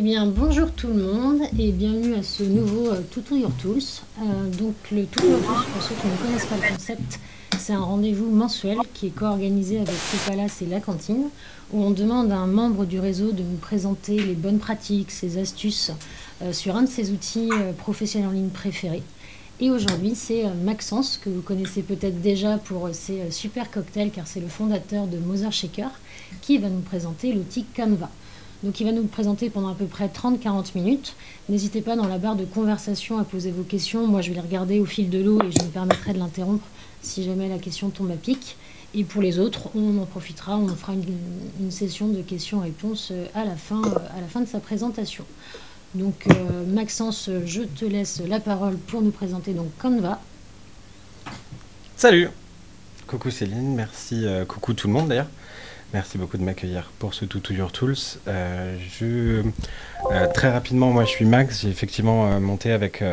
bien, bonjour tout le monde et bienvenue à ce nouveau Tutu Your Tools. Donc le Tutu Your Tools, pour ceux qui ne connaissent pas le concept, c'est un rendez-vous mensuel qui est co-organisé avec le Palace et la cantine, où on demande à un membre du réseau de nous présenter les bonnes pratiques, ses astuces sur un de ses outils professionnels en ligne préférés. Et aujourd'hui, c'est Maxence, que vous connaissez peut-être déjà pour ses super cocktails, car c'est le fondateur de Mother Shaker, qui va nous présenter l'outil Canva. Donc il va nous le présenter pendant à peu près 30-40 minutes. N'hésitez pas dans la barre de conversation à poser vos questions. Moi, je vais les regarder au fil de l'eau et je me permettrai de l'interrompre si jamais la question tombe à pic. Et pour les autres, on en profitera, on fera une session de questions-réponses à la fin de sa présentation. Donc Maxence, je te laisse la parole pour nous présenter donc Canva. Salut! Coucou Céline, merci, coucou tout le monde d'ailleurs. Merci beaucoup de m'accueillir pour ce Tutu Your Tools. Très rapidement, moi je suis Max, j'ai effectivement monté avec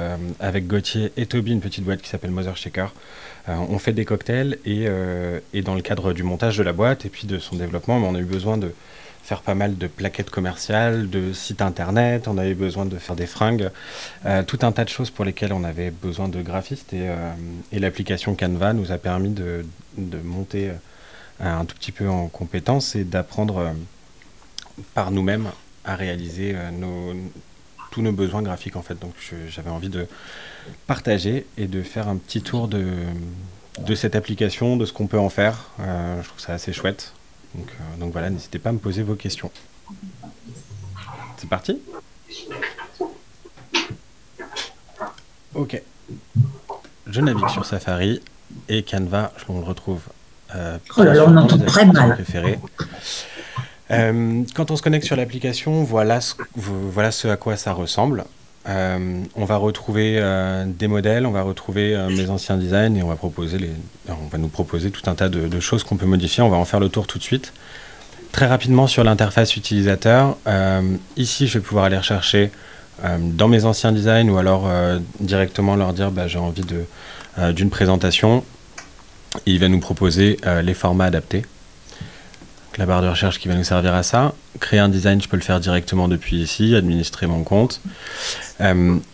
Gauthier et Toby une petite boîte qui s'appelle Mother Shaker. On fait des cocktails et dans le cadre du montage de la boîte et puis de son développement, on a eu besoin de faire pas mal de plaquettes commerciales, de sites internet, on avait besoin de faire des fringues, tout un tas de choses pour lesquelles on avait besoin de graphistes et l'application Canva nous a permis de monter un tout petit peu en compétences et d'apprendre par nous-mêmes à réaliser tous nos besoins graphiques en fait. Donc j'avais envie de partager et de faire un petit tour de cette application, de ce qu'on peut en faire. Je trouve ça assez chouette. Donc voilà, n'hésitez pas à me poser vos questions. C'est parti? Ok. Je navigue sur Safari et Canva, on le retrouve. Oh là là, on entend très mal. Quand on se connecte sur l'application, voilà ce à quoi ça ressemble. On va retrouver des modèles, on va retrouver mes anciens designs et on va nous proposer tout un tas de choses qu'on peut modifier. On va en faire le tour tout de suite. Très rapidement sur l'interface utilisateur, ici je vais pouvoir aller rechercher dans mes anciens designs ou alors directement leur dire j'ai envie d'une présentation. Et il va nous proposer les formats adaptés. Donc, la barre de recherche qui va nous servir à ça. Créer un design, je peux le faire directement depuis ici, administrer mon compte.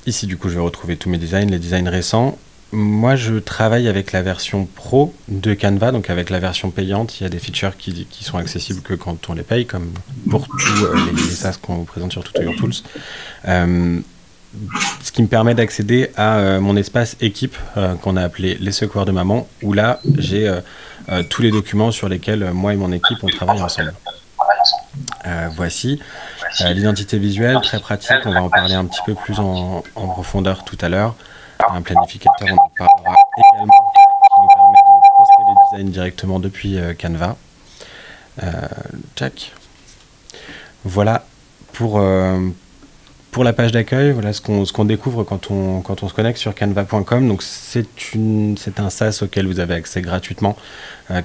Ici, du coup, je vais retrouver tous mes designs, les designs récents. Moi, je travaille avec la version pro de Canva, donc avec la version payante. Il y a des features qui sont accessibles que quand on les paye, comme pour tous les SaaS qu'on vous présente sur Tutu Your Tools. Ce qui me permet d'accéder à mon espace équipe qu'on a appelé les secours de maman, où là j'ai tous les documents sur lesquels moi et mon équipe on travaille ensemble. Voici l'identité visuelle, très pratique, on va en parler un petit peu plus en profondeur tout à l'heure. Un planificateur, on en parlera également, qui nous permet de poster les designs directement depuis Canva. Check. Voilà pour la page d'accueil, voilà ce qu'on découvre quand on se connecte sur canva.com. Donc c'est un SaaS auquel vous avez accès gratuitement,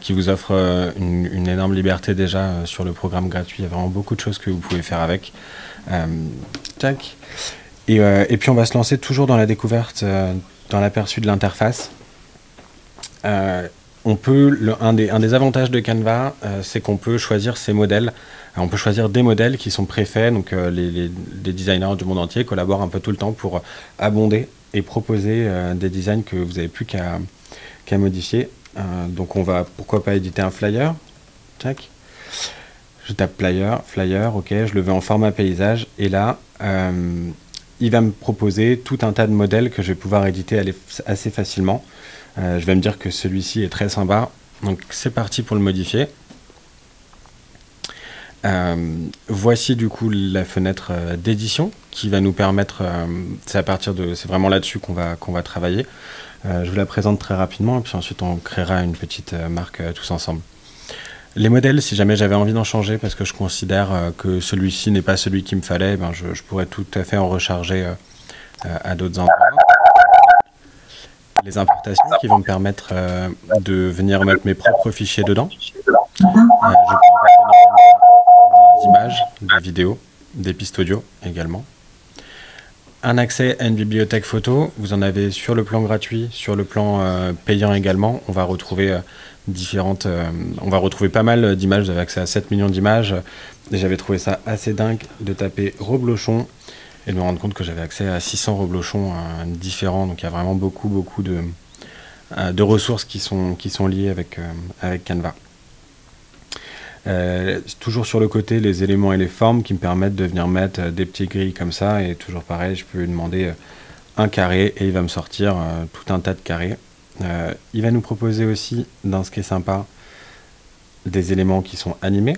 qui vous offre une énorme liberté déjà sur le programme gratuit. Il y a vraiment beaucoup de choses que vous pouvez faire avec. Tac. Et puis on va se lancer toujours dans la découverte, dans l'aperçu de l'interface. Un des avantages de Canva, c'est qu'on peut choisir ses modèles. On peut choisir des modèles qui sont préfaits, donc les designers du monde entier collaborent un peu tout le temps pour abonder et proposer des designs que vous n'avez plus qu'à modifier. Donc on va, pourquoi pas éditer un flyer. Check. Je tape flyer, ok, je le veux en format paysage, et là, il va me proposer tout un tas de modèles que je vais pouvoir éditer assez facilement. Je vais me dire que celui-ci est très sympa, donc c'est parti pour le modifier. Voici du coup la fenêtre d'édition qui va nous permettre, c'est vraiment là-dessus qu'on va travailler. Je vous la présente très rapidement et puis ensuite on créera une petite marque tous ensemble. Les modèles, si jamais j'avais envie d'en changer parce que je considère que celui-ci n'est pas celui qu'il me fallait, je pourrais tout à fait en recharger à d'autres endroits. Les importations qui vont me permettre de venir mettre mes propres fichiers dedans. Je peux importer des images, des vidéos, des pistes audio également. Un accès à une bibliothèque photo, vous en avez sur le plan gratuit, sur le plan payant également. On va retrouver pas mal d'images, vous avez accès à 7 millions d'images Et j'avais trouvé ça assez dingue de taper Reblochon et de me rendre compte que j'avais accès à 600 reblochons différents. Donc il y a vraiment beaucoup de ressources qui sont liées avec Canva. Toujours sur le côté, les éléments et les formes qui me permettent de venir mettre des petits grilles comme ça. Et toujours pareil, je peux lui demander un carré et il va me sortir tout un tas de carrés. Il va nous proposer aussi, dans ce qui est sympa, des éléments qui sont animés.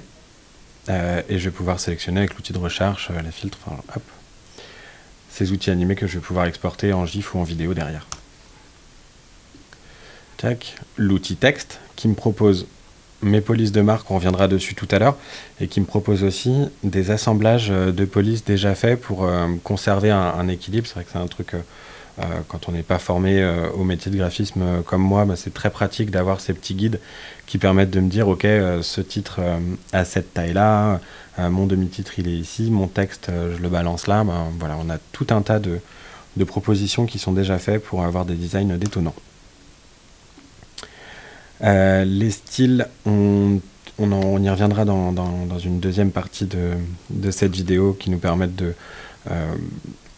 Et je vais pouvoir sélectionner avec l'outil de recherche, les filtres, enfin, hop, ces outils animés que je vais pouvoir exporter en GIF ou en vidéo derrière. Tac. L'outil texte qui me propose mes polices de marque, on reviendra dessus tout à l'heure, et qui me propose aussi des assemblages de polices déjà faits pour conserver un équilibre. C'est vrai que c'est un truc, quand on n'est pas formé au métier de graphisme comme moi, bah, c'est très pratique d'avoir ces petits guides qui permettent de me dire, ok, ce titre a cette taille-là, mon demi-titre il est ici, mon texte je le balance là. Bah, voilà, on a tout un tas de propositions qui sont déjà faites pour avoir des designs détonnants. Les styles, on y reviendra dans une deuxième partie de cette vidéo qui nous permettent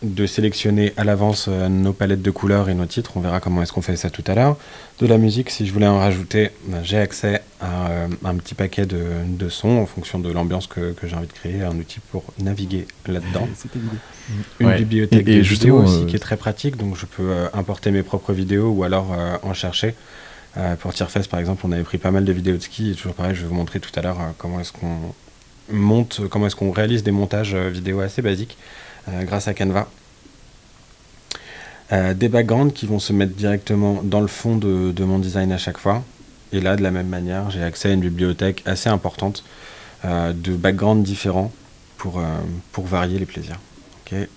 de sélectionner à l'avance nos palettes de couleurs et nos titres. On verra comment est-ce qu'on fait ça tout à l'heure. De la musique, si je voulais en rajouter, j'ai accès à un petit paquet de sons en fonction de l'ambiance que j'ai envie de créer, un outil pour naviguer là-dedans. Une bibliothèque de vidéos aussi qui est très pratique, donc je peux importer mes propres vidéos ou alors en chercher. Pour Tierfest par exemple, on avait pris pas mal de vidéos de ski, et toujours pareil, je vais vous montrer tout à l'heure comment est-ce qu'on monte, comment est-ce qu'on réalise des montages vidéo assez basiques grâce à Canva. Des backgrounds qui vont se mettre directement dans le fond de mon design à chaque fois. Et là, de la même manière, j'ai accès à une bibliothèque assez importante de backgrounds différents pour varier les plaisirs. Okay.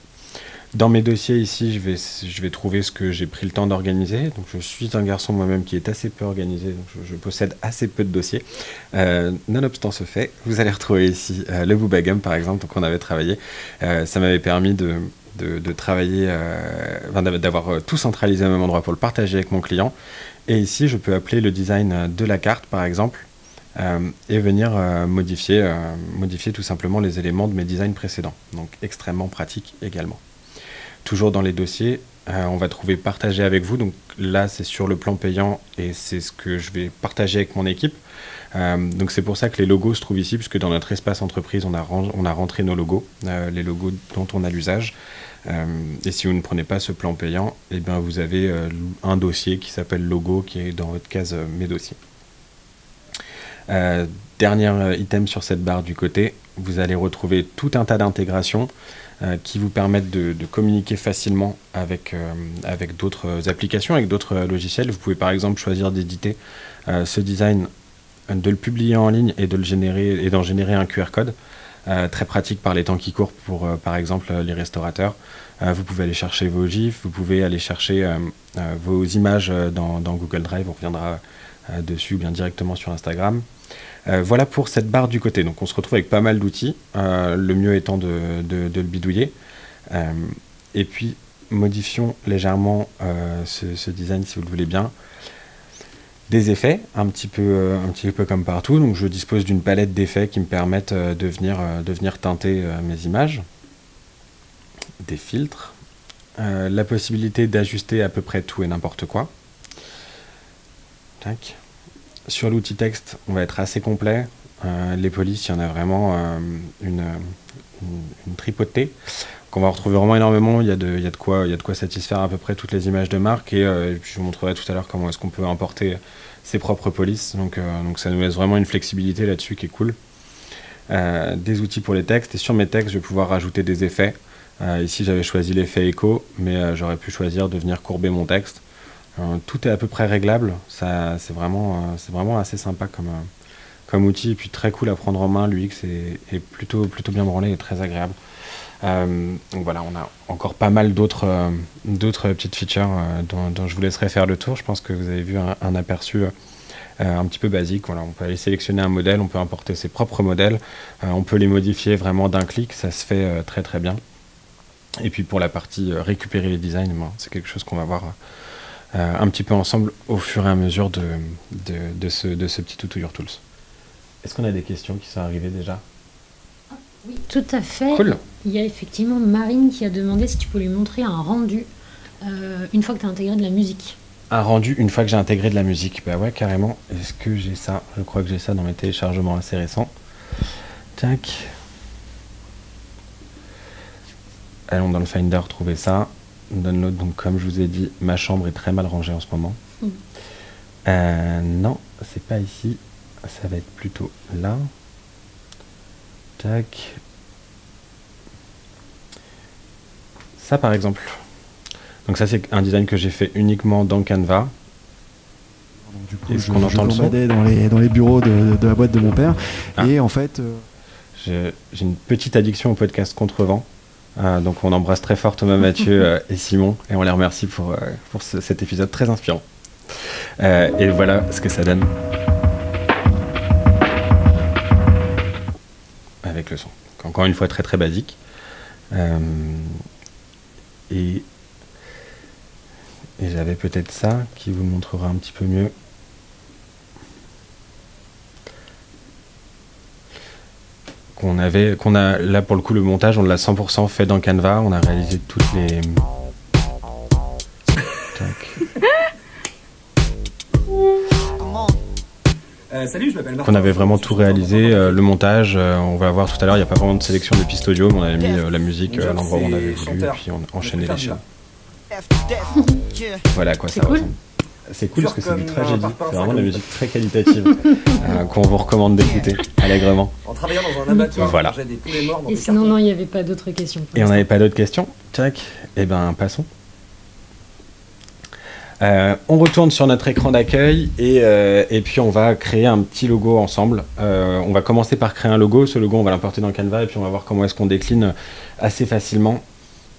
Dans mes dossiers ici, je vais trouver ce que j'ai pris le temps d'organiser. Donc je suis un garçon moi-même qui est assez peu organisé, donc je possède assez peu de dossiers. Nonobstant ce fait, vous allez retrouver ici le Booba Gum par exemple, donc on avait travaillé. Ça m'avait permis de travailler, d'avoir tout centralisé au même endroit pour le partager avec mon client. Et ici, je peux appeler le design de la carte par exemple et venir modifier tout simplement les éléments de mes designs précédents. Donc extrêmement pratique également. Toujours dans les dossiers, on va trouver partager avec vous. Donc là, c'est sur le plan payant et c'est ce que je vais partager avec mon équipe. Donc c'est pour ça que les logos se trouvent ici, puisque dans notre espace entreprise, on a rentré nos logos, les logos dont on a l'usage. Et si vous ne prenez pas ce plan payant, eh bien vous avez un dossier qui s'appelle logo, qui est dans votre case mes dossiers. Dernier item sur cette barre du côté, vous allez retrouver tout un tas d'intégrations qui vous permettent de communiquer facilement avec d'autres applications, avec d'autres logiciels. Vous pouvez par exemple choisir d'éditer ce design, de le publier en ligne et d'en générer un QR code. Très pratique par les temps qui courent pour par exemple les restaurateurs. Vous pouvez aller chercher vos GIFs, vous pouvez aller chercher vos images dans Google Drive, on reviendra dessus ou bien directement sur Instagram. Voilà pour cette barre du côté. Donc on se retrouve avec pas mal d'outils, le mieux étant de le bidouiller. Et puis modifions légèrement ce design si vous le voulez bien. Des effets, un petit peu comme partout. Donc je dispose d'une palette d'effets qui me permettent de venir teinter mes images. Des filtres. La possibilité d'ajuster à peu près tout et n'importe quoi. Tac. Sur l'outil texte, on va être assez complet. Les polices, il y en a vraiment une tripotée qu'on va retrouver vraiment énormément. Il y a de quoi satisfaire à peu près toutes les images de marque. Et puis je vous montrerai tout à l'heure comment est-ce qu'on peut importer ses propres polices. Donc ça nous laisse vraiment une flexibilité là-dessus qui est cool. Des outils pour les textes. Et sur mes textes, je vais pouvoir rajouter des effets. Ici, j'avais choisi l'effet écho, mais j'aurais pu choisir de venir courber mon texte. Tout est à peu près réglable, c'est vraiment assez sympa comme outil, et puis très cool à prendre en main, l'UX est plutôt bien branlé et très agréable. Donc voilà, on a encore pas mal d'autres petites features dont je vous laisserai faire le tour. Je pense que vous avez vu un aperçu un petit peu basique. Voilà, on peut aller sélectionner un modèle, on peut importer ses propres modèles, on peut les modifier vraiment d'un clic, ça se fait très très bien. Et puis pour la partie récupérer les designs, c'est quelque chose qu'on va voir un petit peu ensemble au fur et à mesure de ce petit tutorial tools. Est-ce qu'on a des questions qui sont arrivées déjà? Oui, tout à fait. Cool. Il y a effectivement Marine qui a demandé si tu peux lui montrer un rendu une fois que tu as intégré de la musique. Un rendu une fois que j'ai intégré de la musique. Bah ouais, carrément. Est-ce que j'ai ça? Je crois que j'ai ça dans mes téléchargements assez récents. Tac. Allons dans le Finder trouver ça. Download, donc comme je vous ai dit, ma chambre est très mal rangée en ce moment. Non, c'est pas ici. Ça va être plutôt là. Tac. Ça par exemple. Donc ça c'est un design que j'ai fait uniquement dans Canva. Du coup, Est-ce qu'on entend le son dans les bureaux de la boîte de mon père. Et en fait... J'ai une petite addiction au podcast Contrevent. Donc on embrasse très fort Thomas, Mathieu et Simon. Et on les remercie pour cet épisode très inspirant. Et voilà ce que ça donne. Avec le son. Encore une fois très très basique. Et j'avais peut-être ça qui vous montrera un petit peu mieux. Qu'on a là pour le coup le montage, on l'a 100% fait dans Canva, on a réalisé toutes les... Salut, je m'appelle Marc. On avait vraiment tout réalisé, le montage, on va voir tout à l'heure, il n'y a pas vraiment de sélection de pistes audio, mais on avait mis la musique à l'endroit où on avait voulu, et puis on enchaînait les chaînes. Voilà à quoi ça ressemble. C'est cool parce que c'est du tragédie, c'est vraiment de la musique très qualitative qu'on vous recommande d'écouter allègrement. En travaillant dans un abattoir, voilà. j'ai des poulets morts dans Et des sinon, cartons. non, il n'y avait pas d'autres questions. Et on n'avait pas d'autres questions? Tac, et ben passons. On retourne sur notre écran d'accueil et puis on va créer un petit logo ensemble. On va commencer par créer un logo. Ce logo, on va l'importer dans Canva et puis on va voir comment est-ce qu'on décline assez facilement.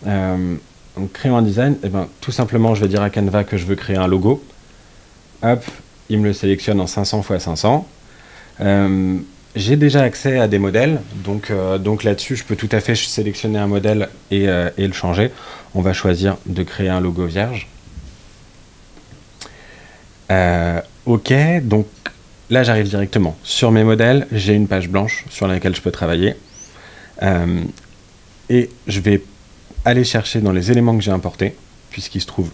Donc, créer un design, et ben, tout simplement, je vais dire à Canva que je veux créer un logo. Hop, il me le sélectionne en 500 x 500. J'ai déjà accès à des modèles, donc là-dessus, je peux tout à fait sélectionner un modèle et le changer. On va choisir de créer un logo vierge. Ok, donc là, j'arrive directement sur mes modèles. J'ai une page blanche sur laquelle je peux travailler. Et je vais aller chercher dans les éléments que j'ai importés, puisqu'il se trouve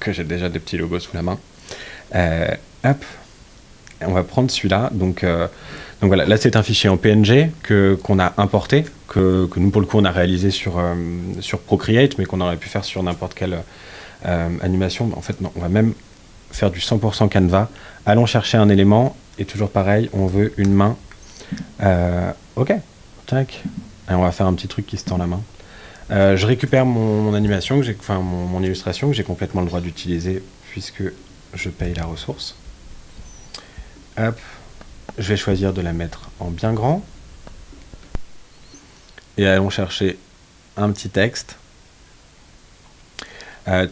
que j'ai déjà des petits logos sous la main. Hop, on va prendre celui-là. Donc voilà, là c'est un fichier en PNG qu'on a importé, que nous pour le coup on a réalisé sur Procreate, mais qu'on aurait pu faire sur n'importe quelle animation. En fait non, on va même faire du 100% Canva. Allons chercher un élément et toujours pareil, on veut une main. Ok, tac. Et on va faire un petit truc qui se tend la main. Je récupère mon animation, mon illustration que j'ai complètement le droit d'utiliser puisque je paye la ressource. Hop, je vais choisir de la mettre en bien grand. Et allons chercher un petit texte.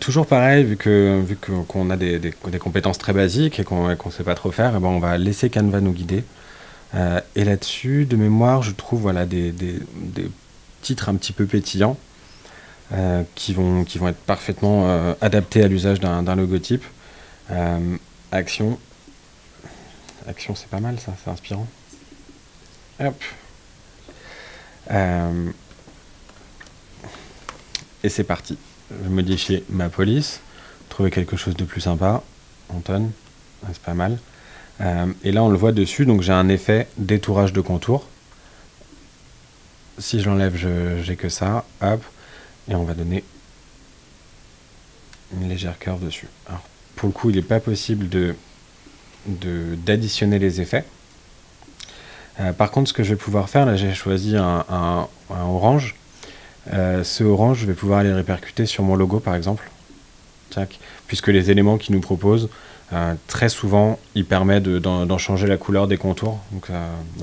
Toujours pareil, vu qu'on a des compétences très basiques et qu'on ne sait pas trop faire, et ben on va laisser Canva nous guider. Et là-dessus, de mémoire, je trouve voilà, des titres un petit peu pétillants qui vont être parfaitement adaptés à l'usage d'un logotype. Action, c'est pas mal ça, c'est inspirant. Hop. Et c'est parti. Je vais modifier ma police, trouver quelque chose de plus sympa. Anton, c'est pas mal. Et là on le voit dessus, donc j'ai un effet détourage de contour. Si je l'enlève, j'ai que ça. Hop. Et on va donner une légère curve dessus. Alors, pour le coup, il n'est pas possible d'additionner les effets. Par contre, ce que je vais pouvoir faire, là j'ai choisi un orange. Ce orange, je vais pouvoir aller répercuter sur mon logo par exemple. Tac. Puisque les éléments qu'il nous propose, très souvent, il permet d'en changer la couleur des contours. Donc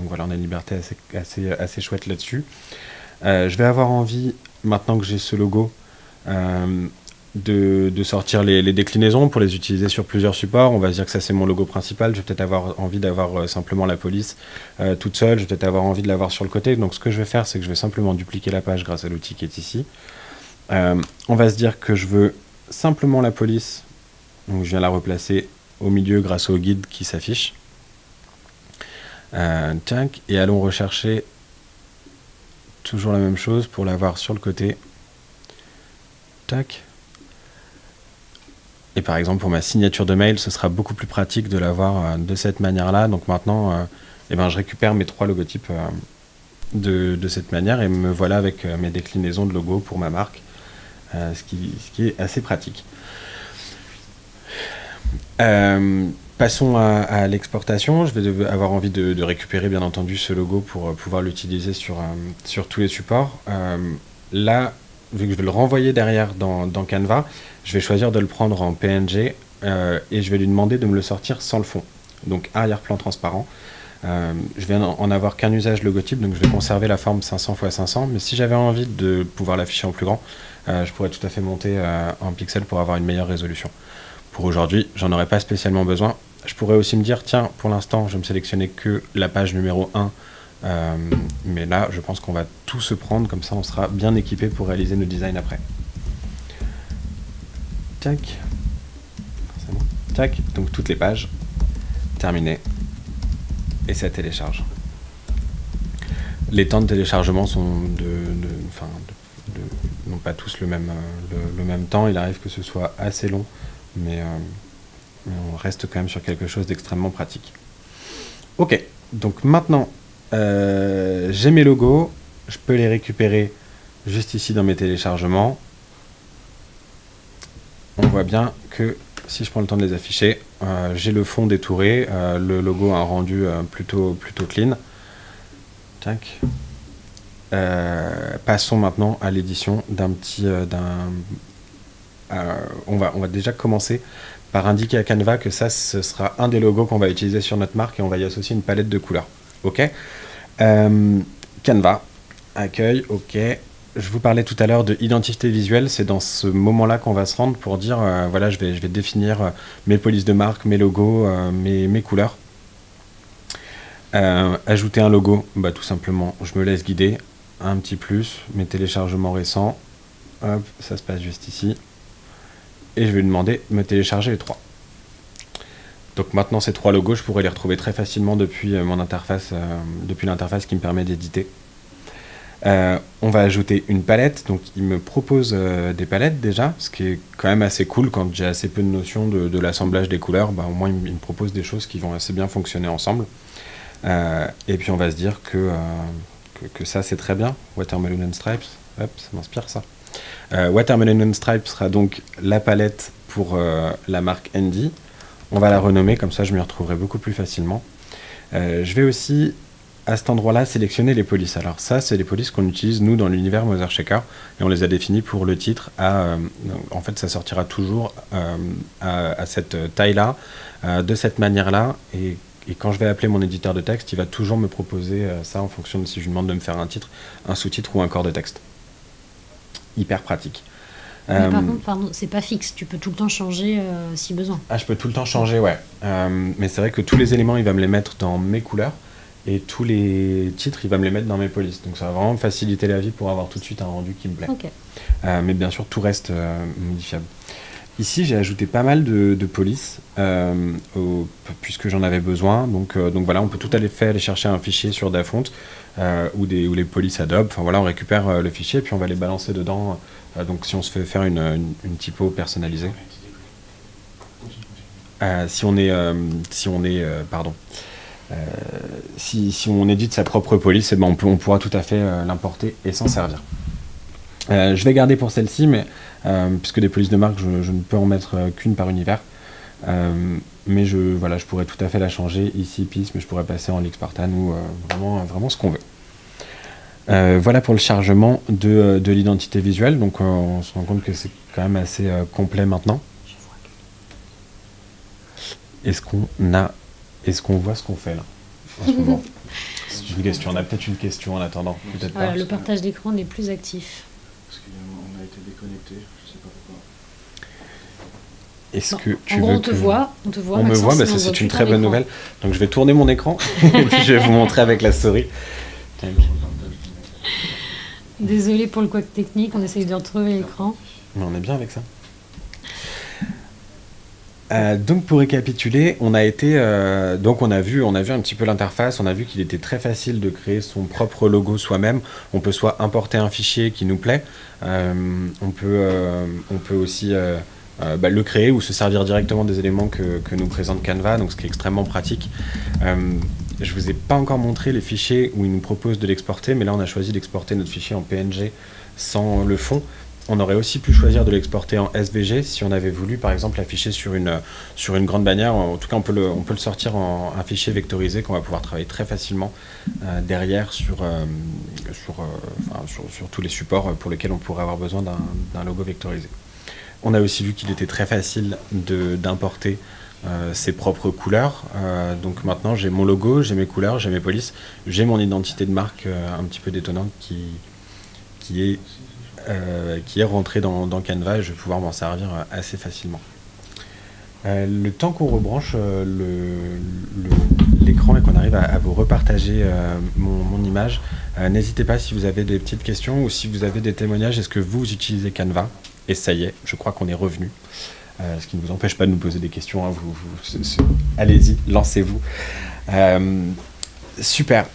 voilà, on a une liberté assez chouette là-dessus. Je vais avoir envie, maintenant que j'ai ce logo, de sortir les déclinaisons pour les utiliser sur plusieurs supports. On va se dire que ça c'est mon logo principal. Je vais peut-être avoir envie d'avoir simplement la police toute seule. Je vais peut-être avoir envie de l'avoir sur le côté. Donc ce que je vais faire, c'est que je vais simplement dupliquer la page grâce à l'outil qui est ici. On va se dire que je veux simplement la police. Donc je viens la replacer au milieu grâce au guide qui s'affiche. Et allons rechercher toujours la même chose pour l'avoir sur le côté. Tac. Et par exemple, pour ma signature de mail, ce sera beaucoup plus pratique de l'avoir de cette manière-là. Donc maintenant, eh ben, je récupère mes 3 logotypes de cette manière et me voilà avec mes déclinaisons de logos pour ma marque, ce qui est assez pratique. Passons à l'exportation. Je vais avoir envie de récupérer bien entendu ce logo pour pouvoir l'utiliser sur tous les supports. Là, vu que je vais le renvoyer derrière dans Canva, je vais choisir de le prendre en PNG et je vais lui demander de me le sortir sans le fond. Donc arrière-plan transparent. Je vais en avoir qu'un usage logotype, donc je vais conserver la forme 500 x 500. Mais si j'avais envie de pouvoir l'afficher en plus grand, je pourrais tout à fait monter en pixels pour avoir une meilleure résolution. Pour aujourd'hui, j'en aurais pas spécialement besoin. Je pourrais aussi me dire, tiens, pour l'instant, je vais me sélectionner que la page numéro 1. Mais là, je pense qu'on va tout se prendre, comme ça on sera bien équipé pour réaliser nos designs après. Tac. C'est bon. Tac. Donc toutes les pages. Terminé. Et ça télécharge. Les temps de téléchargement sont n'ont pas tous le même temps. Il arrive que ce soit assez long, mais on reste quand même sur quelque chose d'extrêmement pratique. Ok, donc maintenant, j'ai mes logos. Je peux les récupérer juste ici dans mes téléchargements. On voit bien que si je prends le temps de les afficher, j'ai le fond détouré, le logo a un rendu plutôt clean. Tac. Passons maintenant à l'édition on va déjà commencer par indiquer à Canva que ça, ce sera un des logos qu'on va utiliser sur notre marque et on va y associer une palette de couleurs. Ok. Canva, accueil, ok. Je vous parlais tout à l'heure de identité visuelle, c'est dans ce moment-là qu'on va se rendre pour dire, voilà, je vais définir mes polices de marque, mes logos, mes couleurs. Ajouter un logo, bah, tout simplement, je me laisse guider, un petit plus, mes téléchargements récents, hop, ça se passe juste ici, et je vais lui demander de me télécharger les 3. Donc maintenant, ces 3 logos, je pourrais les retrouver très facilement depuis mon interface, depuis l'interface qui me permet d'éditer. On va ajouter une palette, donc il me propose des palettes déjà, ce qui est quand même assez cool quand j'ai assez peu de notions de l'assemblage des couleurs, bah, au moins il me propose des choses qui vont assez bien fonctionner ensemble. Et puis on va se dire que ça c'est très bien. Watermelon and Stripes, hop, ça m'inspire ça. Watermelon and Stripes sera donc la palette pour la marque Andy. On va la renommer, comme ça je m'y retrouverai beaucoup plus facilement. Je vais aussi à cet endroit-là sélectionner les polices. Alors ça, c'est les polices qu'on utilise nous dans l'univers Mother Shaker et on les a définies pour le titre. En fait, ça sortira toujours à cette taille-là, de cette manière-là. Et quand je vais appeler mon éditeur de texte, il va toujours me proposer ça en fonction de si je lui demande de me faire un titre, un sous-titre ou un corps de texte. Hyper pratique. Mais par contre, pardon, c'est pas fixe, tu peux tout le temps changer si besoin. Ah, je peux tout le temps changer, ouais. Mais c'est vrai que tous les éléments, il va me les mettre dans mes couleurs. Et tous les titres, il va me les mettre dans mes polices. Donc ça va vraiment me faciliter la vie pour avoir tout de suite un rendu qui me plaît. Okay. Mais bien sûr, tout reste modifiable. Ici, j'ai ajouté pas mal de polices, puisque j'en avais besoin. Donc voilà, on peut tout aller chercher un fichier sur Dafont ou les polices Adobe. Enfin voilà, on récupère le fichier et puis on va les balancer dedans. Donc si on se fait faire une typo personnalisée. Si on édite sa propre police, eh ben on pourra tout à fait l'importer et s'en servir. Je vais garder pour celle-ci, mais puisque des polices de marque, je ne peux en mettre qu'une par univers. Mais je pourrais tout à fait la changer ici, PIS, mais je pourrais passer en LXpartan ou vraiment ce qu'on veut. Voilà pour le chargement de l'identité visuelle. Donc on se rend compte que c'est quand même assez complet maintenant. Est-ce qu'on voit ce qu'on fait là en ce moment? C'est une question. On a peut-être une question en attendant. Peut-être voilà, pas. le partage d'écran n'est plus actif. Parce qu'on a été déconnecté, je sais pas pourquoi. Est-ce que tu en gros, veux on te voit, on me Maxence, voit, bah, c'est une très bonne nouvelle. Donc je vais tourner mon écran et puis je vais vous montrer avec la souris. Désolé pour le couac technique, on essaye de retrouver l'écran. Mais on est bien avec ça. Donc pour récapituler, on a été donc on a vu un petit peu l'interface, on a vu qu'il était très facile de créer son propre logo soi-même. On peut soit importer un fichier qui nous plaît, on peut aussi le créer ou se servir directement des éléments que nous présente Canva, donc ce qui est extrêmement pratique. Je vous ai pas encore montré les fichiers où il nous propose de l'exporter, mais là on a choisi d'exporter notre fichier en PNG sans le fond. On aurait aussi pu choisir de l'exporter en SVG si on avait voulu, par exemple, l'afficher sur une grande bannière. En tout cas, on peut le sortir en un fichier vectorisé qu'on va pouvoir travailler très facilement derrière sur tous les supports pour lesquels on pourrait avoir besoin d'un logo vectorisé. On a aussi vu qu'il était très facile d'importer ses propres couleurs. Donc maintenant, j'ai mon logo, j'ai mes couleurs, j'ai mes polices, j'ai mon identité de marque un petit peu détonnante qui est rentré dans Canva et je vais pouvoir m'en servir assez facilement. Le temps qu'on rebranche l'écran et qu'on arrive à vous repartager mon image, n'hésitez pas si vous avez des petites questions ou si vous avez des témoignages. Est-ce que vous utilisez Canva? Et ça y est, je crois qu'on est revenu. Ce qui ne vous empêche pas de nous poser des questions. Hein, allez-y, lancez-vous. Super.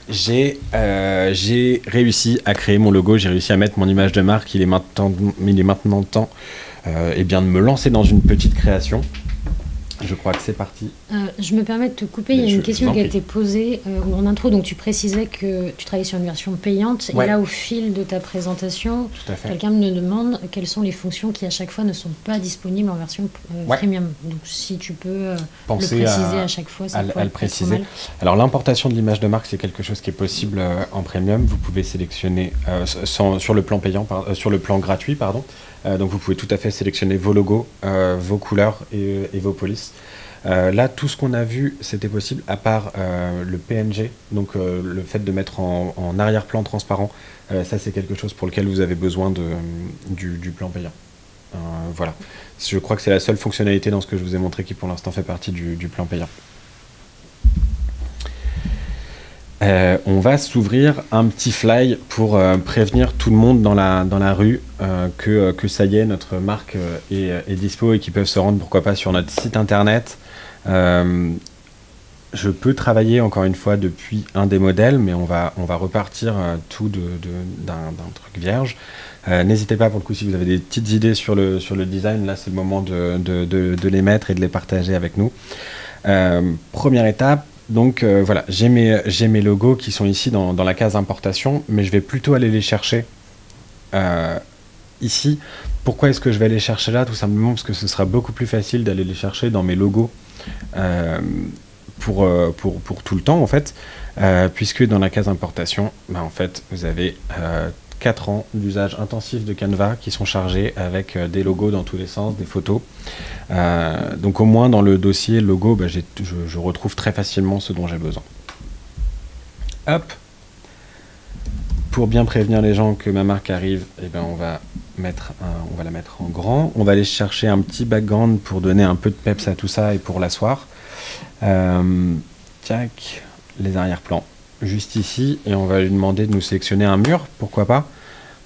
J'ai réussi à créer mon logo, j'ai réussi à mettre mon image de marque. Il est maintenant temps de me lancer dans une petite création. Je crois que c'est parti. Je me permets de te couper, il y a une question qui a été posée en intro, donc tu précisais que tu travaillais sur une version payante, et là au fil de ta présentation, quelqu'un me demande quelles sont les fonctions qui à chaque fois ne sont pas disponibles en version premium. Donc si tu peux le préciser à chaque fois, ça pourrait être pas mal. Alors l'importation de l'image de marque, c'est quelque chose qui est possible en premium. Vous pouvez sélectionner sur le plan payant, sur le plan gratuit, pardon. Donc vous pouvez tout à fait sélectionner vos logos, vos couleurs et vos polices. Là, tout ce qu'on a vu, c'était possible, à part le PNG, donc le fait de mettre en arrière-plan transparent. Ça, c'est quelque chose pour lequel vous avez besoin du plan payant. Voilà. Je crois que c'est la seule fonctionnalité dans ce que je vous ai montré qui, pour l'instant, fait partie du plan payant. On va s'ouvrir un petit fly pour prévenir tout le monde dans la rue que ça y est, notre marque est dispo et qu'ils peuvent se rendre, pourquoi pas, sur notre site internet. Je peux travailler encore une fois depuis un des modèles, mais on va repartir tout d'un truc vierge. N'hésitez pas, pour le coup, si vous avez des petites idées sur le design, là c'est le moment de les mettre et de les partager avec nous. Première étape. Donc voilà, j'ai mes logos qui sont ici dans la case importation, mais je vais plutôt aller les chercher ici. Pourquoi est-ce que je vais aller chercher là? Tout simplement parce que ce sera beaucoup plus facile d'aller les chercher dans mes logos pour tout le temps en fait, puisque dans la case importation, en fait, vous avez 4 ans d'usage intensif de Canva qui sont chargés avec des logos dans tous les sens, des photos. Donc au moins dans le dossier logo, je retrouve très facilement ce dont j'ai besoin. Hop. Pour bien prévenir les gens que ma marque arrive, on va la mettre en grand. On va aller chercher un petit background pour donner un peu de peps à tout ça et pour l'asseoir. Tac, les arrière-plans juste ici, et on va lui demander de nous sélectionner un mur, pourquoi pas.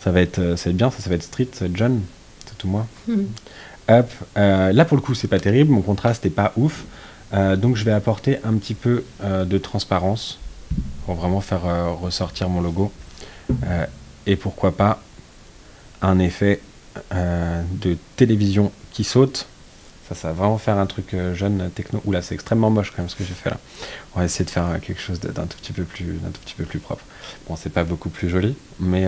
Ça va être bien, ça va être street, John, c'est tout moi. Hop, là pour le coup c'est pas terrible, mon contraste n'est pas ouf, donc je vais apporter un petit peu de transparence pour vraiment faire ressortir mon logo, et pourquoi pas un effet de télévision qui saute. Ça va vraiment faire un truc jeune, techno. Oula, c'est extrêmement moche quand même ce que j'ai fait là. On va essayer de faire quelque chose d'un tout petit peu plus propre. Bon, c'est pas beaucoup plus joli, mais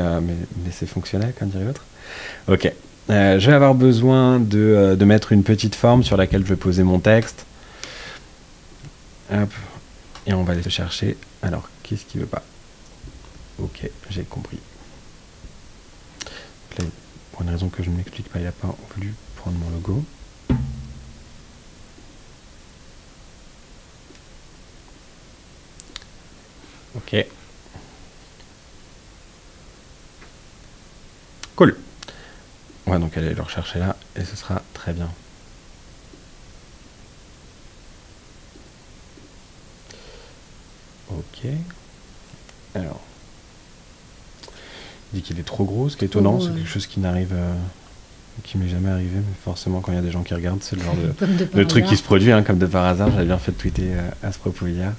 c'est fonctionnel, comme dirait l'autre. Ok. Je vais avoir besoin de mettre une petite forme sur laquelle je vais poser mon texte. Hop. Et on va aller chercher. Alors, qu'est-ce qui veut pas? Ok, j'ai compris. Là, pour une raison que je ne m'explique pas, il n'a pas voulu prendre mon logo. Ok. Cool. Ouais, donc allez le rechercher là et ce sera très bien. Ok. Alors. Il dit qu'il est trop gros, ce qui est étonnant, c'est quelque chose qui n'arrive qui m'est jamais arrivé, mais forcément quand il y a des gens qui regardent, c'est le genre Comme de par de truc hasard. qui se produit, hein, comme de par hasard. J'avais bien fait de tweeter à ce propos hier.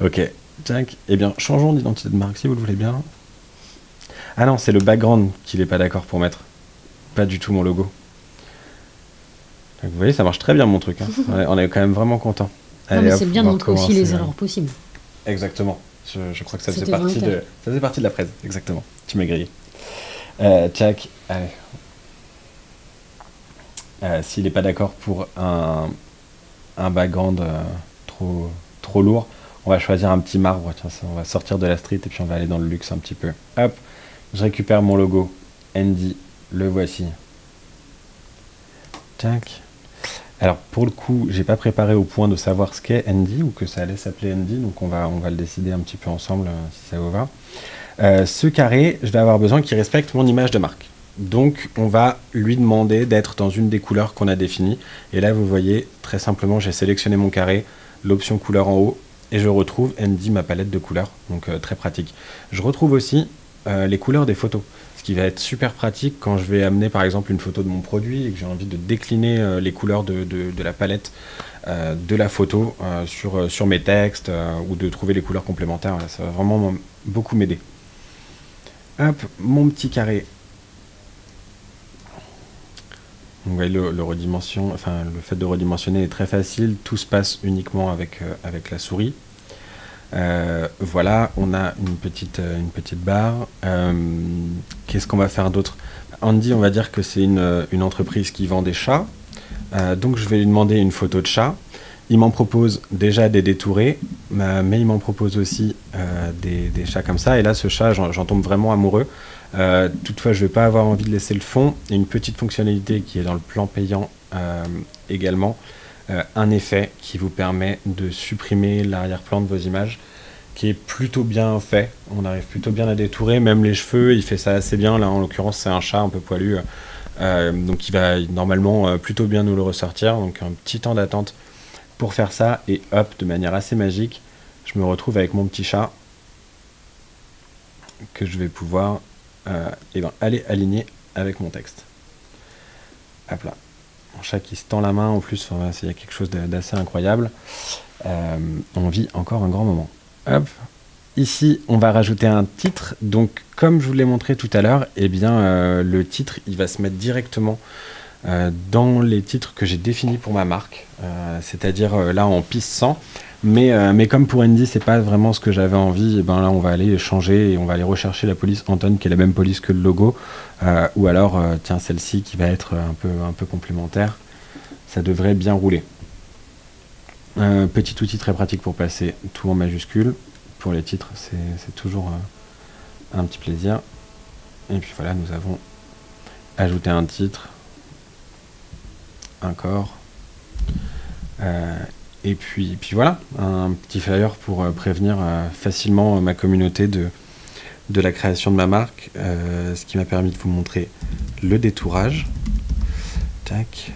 Ok, tac. Eh bien, changeons d'identité de marque si vous le voulez bien. Ah non, c'est le background qu'il n'est pas d'accord pour mettre. Pas du tout mon logo. Donc, vous voyez, ça marche très bien mon truc. Hein. On est quand même vraiment content. Non, mais c'est bien de montrer aussi les erreurs possibles. Exactement. Je crois que ça faisait C'était partie volontaire. ça faisait partie de la presse. Exactement. Tu m'as grillé. Tchac. Allez. S'il n'est pas d'accord pour un background trop lourd, on va choisir un petit marbre. Tiens, on va sortir de la street et puis on va aller dans le luxe un petit peu. Hop, je récupère mon logo. Andy, le voici. Tac. Alors pour le coup, j'ai pas préparé au point de savoir ce qu'est Andy ou que ça allait s'appeler Andy, donc on va le décider un petit peu ensemble si ça vous va. Ce carré, je vais avoir besoin qu'il respecte mon image de marque. Donc on va lui demander d'être dans une des couleurs qu'on a définies. Et là vous voyez, très simplement, j'ai sélectionné mon carré, l'option couleur en haut, et je retrouve Andy, ma palette de couleurs, donc très pratique. Je retrouve aussi les couleurs des photos, ce qui va être super pratique quand je vais amener par exemple une photo de mon produit et que j'ai envie de décliner les couleurs de la palette de la photo sur mes textes ou de trouver les couleurs complémentaires. Voilà, ça va vraiment beaucoup m'aider. Hop, mon petit carré. Vous voyez, le fait de redimensionner est très facile, tout se passe uniquement avec la souris. Voilà, on a une petite barre. Qu'est-ce qu'on va faire d'autre? Andy, on va dire que c'est une entreprise qui vend des chats. Donc je vais lui demander une photo de chat. Il m'en propose déjà des détourés, mais il m'en propose aussi des chats comme ça. Et là, ce chat, j'en tombe vraiment amoureux. Toutefois, je ne vais pas avoir envie de laisser le fond. Et une petite fonctionnalité qui est dans le plan payant également. Un effet qui vous permet de supprimer l'arrière-plan de vos images, qui est plutôt bien fait. On arrive plutôt bien à détourer, même les cheveux, il fait ça assez bien. Là, en l'occurrence, c'est un chat un peu poilu, donc il va normalement plutôt bien nous le ressortir. Donc un petit temps d'attente pour faire ça, et hop, de manière assez magique, je me retrouve avec mon petit chat que je vais pouvoir aller aligner avec mon texte. Hop là. Un chat qui se tend la main, en plus, il y a quelque chose d'assez incroyable. On vit encore un grand moment. Hop. Ici, on va rajouter un titre. Donc, comme je vous l'ai montré tout à l'heure, eh bien, le titre, il va se mettre directement dans les titres que j'ai définis pour ma marque. C'est-à-dire là en piste 100. Mais comme pour Andy, c'est pas vraiment ce que j'avais envie, et ben là on va aller changer et on va aller rechercher la police Anton qui est la même police que le logo, ou alors tiens, celle-ci qui va être un peu complémentaire. Ça devrait bien rouler. Petit outil très pratique pour passer tout en majuscule. Pour les titres, c'est toujours un petit plaisir. Et puis voilà, nous avons ajouté un titre, un corps. Et puis voilà, un petit flyer pour prévenir facilement ma communauté de la création de ma marque, ce qui m'a permis de vous montrer le détourage. Tac.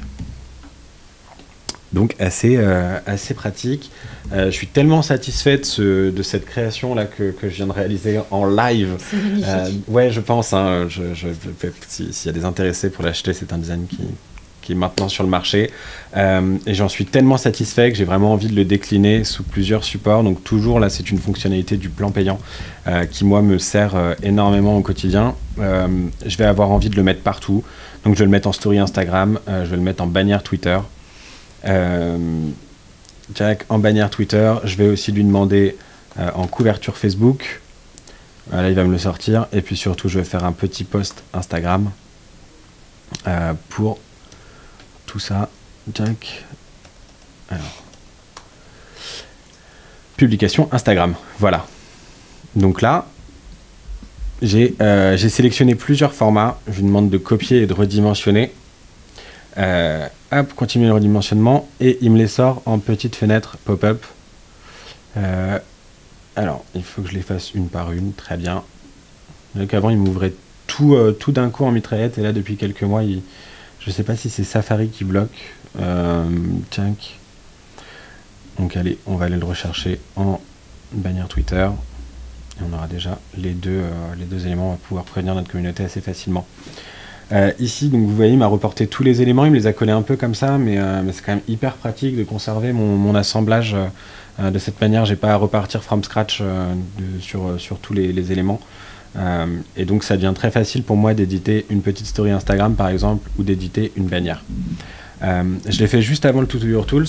Donc assez pratique. Je suis tellement satisfait de cette création là que je viens de réaliser en live. C'est magnifique. Ouais, je pense. Hein, s'il y a des intéressés pour l'acheter, c'est un design qui est maintenant sur le marché. Et j'en suis tellement satisfait que j'ai vraiment envie de le décliner sous plusieurs supports. Donc toujours là, c'est une fonctionnalité du plan payant qui moi me sert énormément au quotidien. Je vais avoir envie de le mettre partout. Donc je vais le mettre en story Instagram, je vais le mettre en bannière Twitter. Direct en bannière Twitter, je vais aussi lui demander en couverture Facebook. Là, il va me le sortir. Et puis surtout, je vais faire un petit post Instagram pour tout ça. Jack. Alors, publication Instagram. Voilà. Donc là, j'ai sélectionné plusieurs formats. Je lui demande de copier et de redimensionner. Hop, continuer le redimensionnement et il me les sort en petite fenêtre pop-up. Alors, il faut que je les fasse une par une. Très bien. Donc avant, il m'ouvrait tout d'un coup en mitraillette et là, depuis quelques mois, je sais pas si c'est Safari qui bloque. Tiens. Donc allez, on va aller le rechercher en bannière Twitter. Et on aura déjà les deux éléments. On va pouvoir prévenir notre communauté assez facilement. Ici, donc vous voyez, il m'a reporté tous les éléments, il me les a collés un peu comme ça, mais c'est quand même hyper pratique de conserver mon assemblage de cette manière. J'ai pas à repartir from scratch sur tous les éléments. Et donc ça devient très facile pour moi d'éditer une petite story Instagram par exemple, ou d'éditer une bannière. Je l'ai fait juste avant le Tutorial Tools.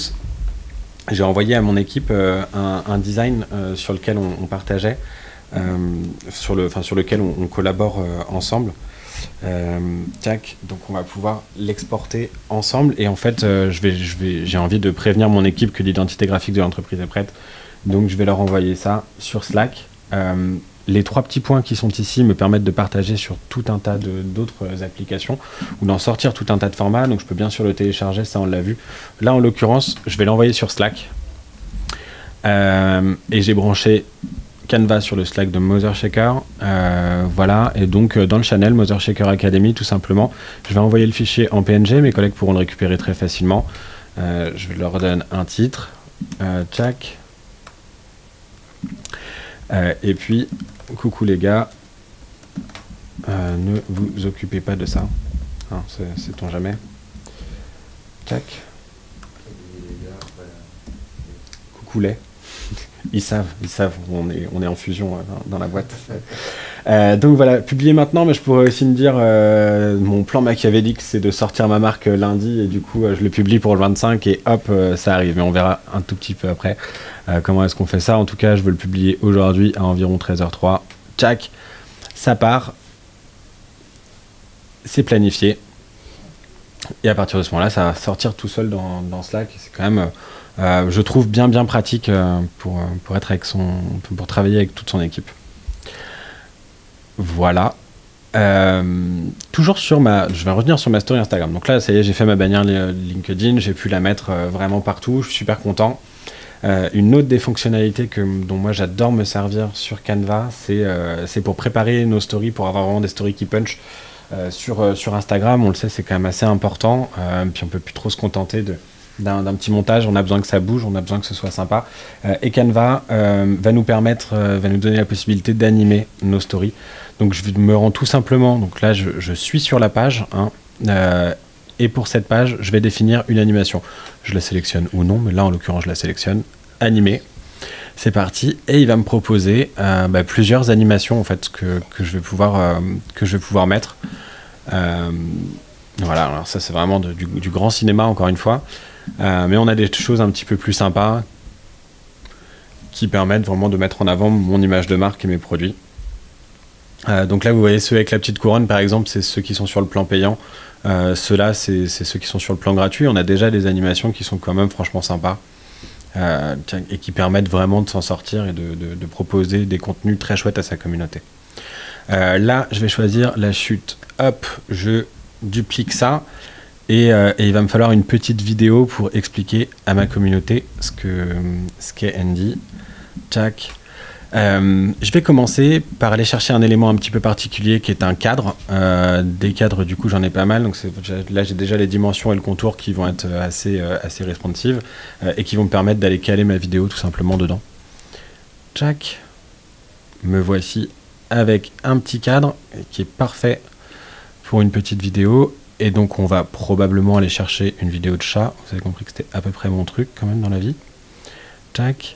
J'ai envoyé à mon équipe un design sur lequel on partageait, sur lequel on collabore ensemble. Tac, donc on va pouvoir l'exporter ensemble et en fait j'ai envie de prévenir mon équipe que l'identité graphique de l'entreprise est prête, donc je vais leur envoyer ça sur Slack. Les 3 petits points qui sont ici me permettent de partager sur tout un tas d'autres applications ou d'en sortir tout un tas de formats, donc je peux bien sûr le télécharger, ça on l'a vu. Là en l'occurrence je vais l'envoyer sur Slack et j'ai branché Canva sur le Slack de Mother Shaker, voilà, et donc dans le channel Mother Shaker Academy tout simplement, je vais envoyer le fichier en PNG, mes collègues pourront le récupérer très facilement. Je leur donne un titre, tchac, et puis coucou les gars, ne vous occupez pas de ça, hein, sait-on jamais, tchac, coucou les. Ils savent, on est en fusion dans la boîte. Donc voilà, publier maintenant, mais je pourrais aussi me dire, mon plan machiavélique, c'est de sortir ma marque lundi, et du coup, je le publie pour le 25, et hop, ça arrive. Mais on verra un tout petit peu après comment est-ce qu'on fait ça. En tout cas, je veux le publier aujourd'hui à environ 13h03. Tchac, ça part, c'est planifié. Et à partir de ce moment-là, ça va sortir tout seul dans Slack. C'est quand même... je trouve bien pratique pour être avec pour travailler avec toute son équipe. Voilà. Toujours sur je vais revenir sur ma story Instagram. Donc là, ça y est, j'ai fait ma bannière LinkedIn, j'ai pu la mettre vraiment partout. Je suis super content. Une autre des fonctionnalités dont moi j'adore me servir sur Canva, c'est pour préparer nos stories, pour avoir vraiment des stories qui punch sur Instagram. On le sait, c'est quand même assez important. Puis on peut plus trop se contenter d'un petit montage, on a besoin que ça bouge, on a besoin que ce soit sympa. Et Canva va nous donner la possibilité d'animer nos stories. Donc je me rends tout simplement, donc là je suis sur la page, hein, et pour cette page, je vais définir une animation. Je la sélectionne ou non, mais là en l'occurrence je la sélectionne, animer. C'est parti, et il va me proposer plusieurs animations en fait que je vais pouvoir mettre. Voilà, alors ça c'est vraiment du grand cinéma encore une fois. Mais on a des choses un petit peu plus sympas qui permettent vraiment de mettre en avant mon image de marque et mes produits. Donc là vous voyez ceux avec la petite couronne par exemple, c'est ceux qui sont sur le plan payant. Ceux-là c'est ceux qui sont sur le plan gratuit. On a déjà des animations qui sont quand même franchement sympas et qui permettent vraiment de s'en sortir et de proposer des contenus très chouettes à sa communauté. Là je vais choisir la chute, hop, je duplique ça. Et il va me falloir une petite vidéo pour expliquer à ma communauté ce qu'est Andy. Tac. Je vais commencer par aller chercher un élément un petit peu particulier qui est un cadre. Des cadres, du coup, j'en ai pas mal. Donc là, j'ai déjà les dimensions et le contour qui vont être assez responsives et qui vont me permettre d'aller caler ma vidéo tout simplement dedans. Tac. Me voici avec un petit cadre qui est parfait pour une petite vidéo. Et donc on va probablement aller chercher une vidéo de chat. Vous avez compris que c'était à peu près mon truc quand même dans la vie. Tac.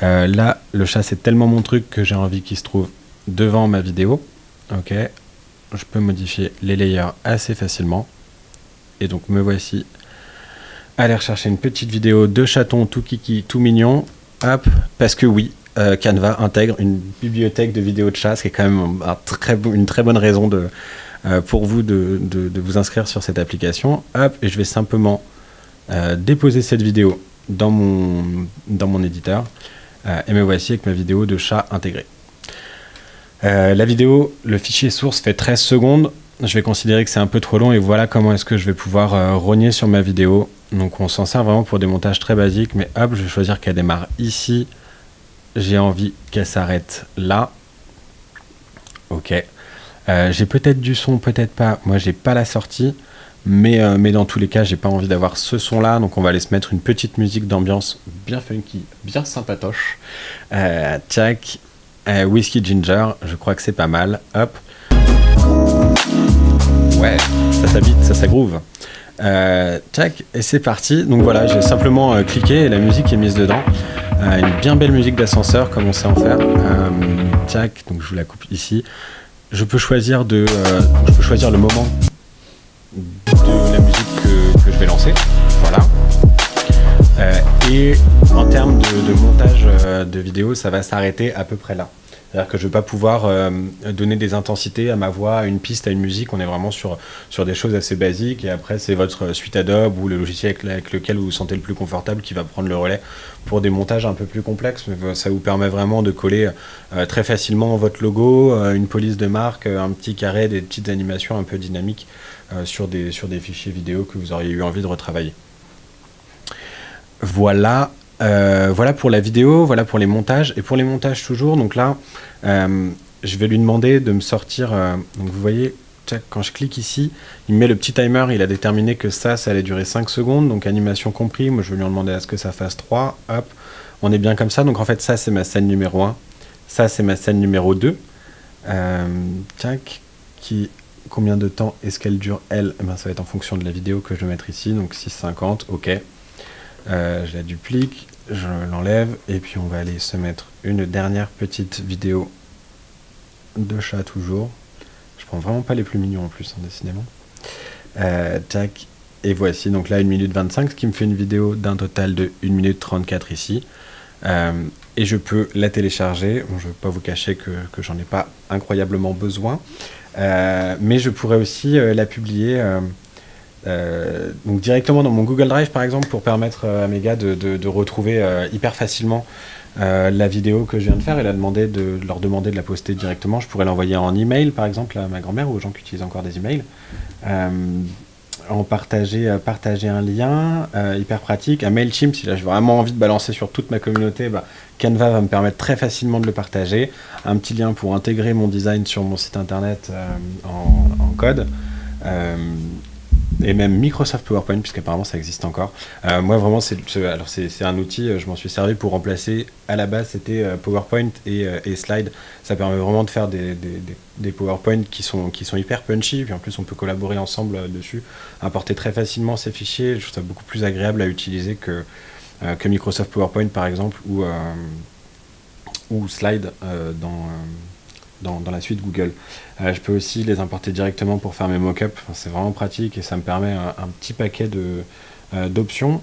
Là, le chat c'est tellement mon truc que j'ai envie qu'il se trouve devant ma vidéo. Ok. Je peux modifier les layers assez facilement. Et donc me voici aller rechercher une petite vidéo de chaton tout kiki, tout mignon. Hop. Parce que oui, Canva intègre une bibliothèque de vidéos de chat, ce qui est quand même une très bonne raison pour vous de vous inscrire sur cette application. Hop, et je vais simplement déposer cette vidéo dans mon éditeur et me voici avec ma vidéo de chat intégrée. La vidéo, le fichier source fait 13 secondes. Je vais considérer que c'est un peu trop long et voilà comment est-ce que je vais pouvoir rogner sur ma vidéo. Donc on s'en sert vraiment pour des montages très basiques, mais hop, je vais choisir qu'elle démarre ici. J'ai envie qu'elle s'arrête là. Ok. J'ai peut-être du son, peut-être pas. Moi, j'ai pas la sortie, mais dans tous les cas, j'ai pas envie d'avoir ce son-là. Donc, on va aller se mettre une petite musique d'ambiance bien funky, bien sympatoche. Tchac, Whiskey Ginger, je crois que c'est pas mal. Hop. Ouais, ça groove. Tac, et c'est parti. Donc voilà, j'ai simplement cliqué et la musique est mise dedans. Une bien belle musique d'ascenseur, comme on sait en faire. Tac, donc je vous la coupe ici. Je peux choisir le moment de la musique que je vais lancer. Voilà. Et en termes de montage de vidéo, ça va s'arrêter à peu près là. C'est-à-dire que je ne vais pas pouvoir donner des intensités à ma voix, à une piste, à une musique. On est vraiment sur des choses assez basiques. Et après, c'est votre suite Adobe ou le logiciel avec lequel vous vous sentez le plus confortable qui va prendre le relais pour des montages un peu plus complexes. Mais ça vous permet vraiment de coller très facilement votre logo, une police de marque, un petit carré, des petites animations un peu dynamiques sur des fichiers vidéo que vous auriez eu envie de retravailler. Voilà. Voilà pour la vidéo, voilà pour les montages. Et pour les montages toujours, donc là, je vais lui demander de me sortir... donc vous voyez, quand je clique ici, il me met le petit timer, il a déterminé que ça allait durer 5 secondes, donc animation compris. Moi, je vais lui demander à ce que ça fasse 3. Hop, on est bien comme ça. Donc en fait, ça, c'est ma scène numéro 1. Ça, c'est ma scène numéro 2. Combien de temps est-ce qu'elle dure, elle? Ça va être en fonction de la vidéo que je vais mettre ici. Donc 6,50, ok. Je la duplique, je l'enlève et puis on va aller se mettre une dernière petite vidéo de chat toujours. Je prends vraiment pas les plus mignons en plus, hein, décidément. Tac, et voici donc là 1 minute 25, ce qui me fait une vidéo d'un total de 1 minute 34 ici. Et je peux la télécharger. Bon, je ne vais pas vous cacher que j'en ai pas incroyablement besoin, mais je pourrais aussi la publier donc directement dans mon Google Drive par exemple, pour permettre à mes gars de retrouver hyper facilement la vidéo que je viens de faire et leur demander de la poster directement. Je pourrais l'envoyer en email par exemple à ma grand-mère ou aux gens qui utilisent encore des emails, en partager un lien hyper pratique. Un MailChimp, si là j'ai vraiment envie de balancer sur toute ma communauté, Canva va me permettre très facilement de le partager. Un petit lien pour intégrer mon design sur mon site internet en code. Et même Microsoft PowerPoint, puisqu'apparemment ça existe encore. Moi vraiment, c'est un outil, je m'en suis servi pour remplacer, à la base c'était PowerPoint et Slide. Ça permet vraiment de faire des PowerPoint qui sont hyper punchy, puis en plus on peut collaborer ensemble dessus, importer très facilement ces fichiers. Je trouve ça beaucoup plus agréable à utiliser que Microsoft PowerPoint par exemple, ou Slide dans la suite Google. Je peux aussi les importer directement pour faire mes mock-ups. Enfin, c'est vraiment pratique et ça me permet un petit paquet d'options.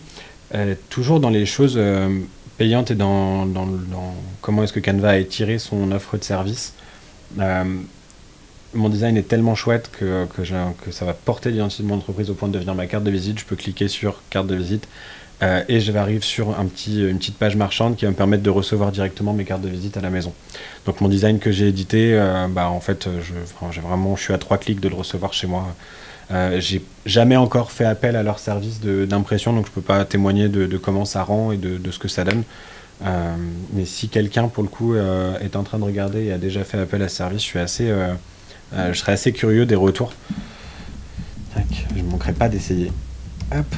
Toujours dans les choses payantes et dans comment est-ce que Canva a étiré son offre de service. Mon design est tellement chouette que ça va porter l'identité de mon entreprise au point de devenir ma carte de visite. Je peux cliquer sur carte de visite et je vais arriver sur une petite page marchande qui va me permettre de recevoir directement mes cartes de visite à la maison. Donc mon design que j'ai édité, en fait, je suis à 3 clics de le recevoir chez moi. J'ai jamais encore fait appel à leur service d'impression, donc je peux pas témoigner de comment ça rend et de ce que ça donne. Mais si quelqu'un, pour le coup, est en train de regarder et a déjà fait appel à ce service, je serais assez curieux des retours. Tac, je ne manquerai pas d'essayer. Hop.